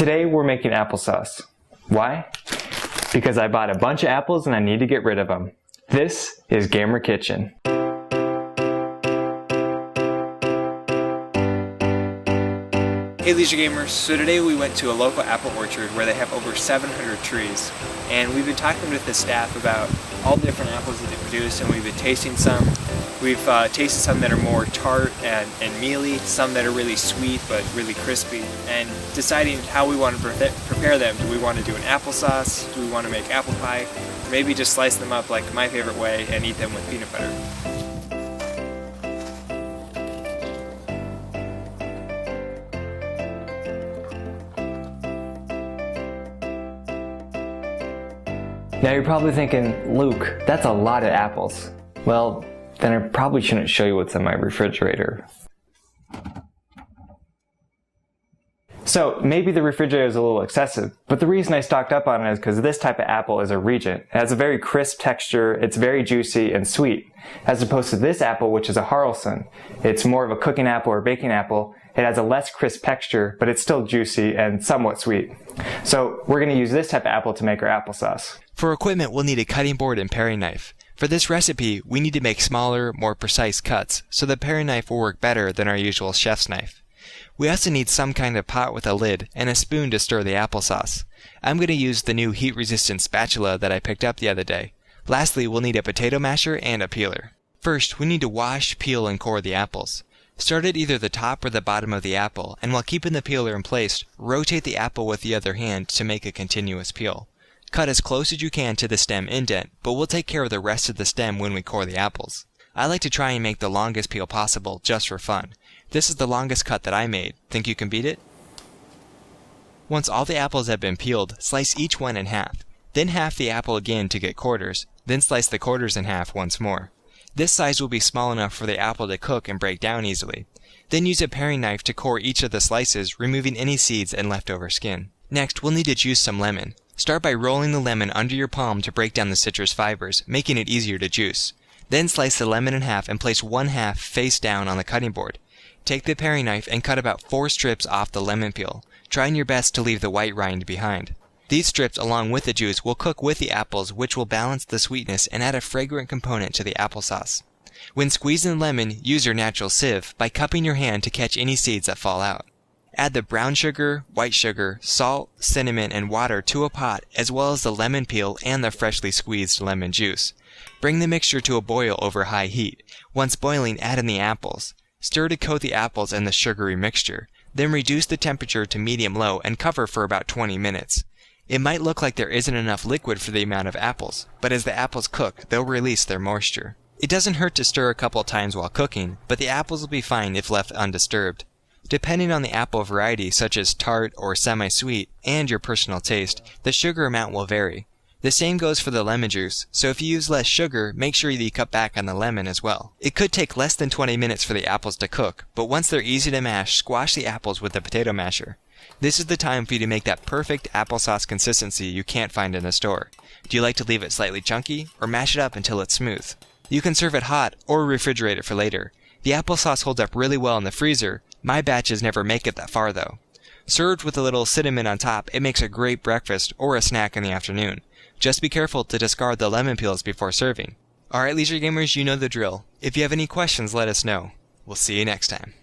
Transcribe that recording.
Today we're making applesauce. Why? Because I bought a bunch of apples and I need to get rid of them. This is GamerKitchen. Hey Leisure Gamers, so today we went to a local apple orchard where they have over 700 trees, and we've been talking with the staff about all the different apples that they produce, and we've been tasting some. We've tasted some that are more tart and mealy, some that are really sweet but really crispy, and deciding how we want to prepare them. Do we want to do an applesauce? Do we want to make apple pie? Or maybe just slice them up like my favorite way and eat them with peanut butter. Now you're probably thinking, Luke, that's a lot of apples. Well, then I probably shouldn't show you what's in my refrigerator. So maybe the refrigerator is a little excessive, but the reason I stocked up on it is because this type of apple is a regent. It has a very crisp texture, it's very juicy and sweet, as opposed to this apple, which is a Haralson. It's more of a cooking apple or baking apple. It has a less crisp texture, but it's still juicy and somewhat sweet. So we're going to use this type of apple to make our applesauce. For equipment, we'll need a cutting board and paring knife. For this recipe, we need to make smaller, more precise cuts, so the paring knife will work better than our usual chef's knife. We also need some kind of pot with a lid and a spoon to stir the applesauce. I'm going to use the new heat-resistant spatula that I picked up the other day. Lastly, we'll need a potato masher and a peeler. First, we need to wash, peel, and core the apples. Start at either the top or the bottom of the apple, and while keeping the peeler in place, rotate the apple with the other hand to make a continuous peel. Cut as close as you can to the stem indent, but we'll take care of the rest of the stem when we core the apples. I like to try and make the longest peel possible, just for fun. This is the longest cut that I made. Think you can beat it? Once all the apples have been peeled, slice each one in half. Then half the apple again to get quarters, then slice the quarters in half once more. This size will be small enough for the apple to cook and break down easily. Then use a paring knife to core each of the slices, removing any seeds and leftover skin. Next, we'll need to juice some lemon. Start by rolling the lemon under your palm to break down the citrus fibers, making it easier to juice. Then slice the lemon in half and place one half face down on the cutting board. Take the paring knife and cut about 4 strips off the lemon peel, trying your best to leave the white rind behind. These strips, along with the juice, will cook with the apples, which will balance the sweetness and add a fragrant component to the applesauce. When squeezing the lemon, use your natural sieve by cupping your hand to catch any seeds that fall out. Add the brown sugar, white sugar, salt, cinnamon, and water to a pot, as well as the lemon peel and the freshly squeezed lemon juice. Bring the mixture to a boil over high heat. Once boiling, add in the apples. Stir to coat the apples in the sugary mixture. Then reduce the temperature to medium-low and cover for about 20 minutes. It might look like there isn't enough liquid for the amount of apples, but as the apples cook, they'll release their moisture. It doesn't hurt to stir a couple times while cooking, but the apples will be fine if left undisturbed. Depending on the apple variety, such as tart or semi-sweet, and your personal taste, the sugar amount will vary. The same goes for the lemon juice, so if you use less sugar, make sure that you cut back on the lemon as well. It could take less than 20 minutes for the apples to cook, but once they're easy to mash, squash the apples with the potato masher. This is the time for you to make that perfect applesauce consistency you can't find in the store. Do you like to leave it slightly chunky, or mash it up until it's smooth? You can serve it hot, or refrigerate it for later. The applesauce holds up really well in the freezer. My batches never make it that far though. Served with a little cinnamon on top, it makes a great breakfast or a snack in the afternoon. Just be careful to discard the lemon peels before serving. Alright Leisure Gamers, you know the drill. If you have any questions, let us know. We'll see you next time.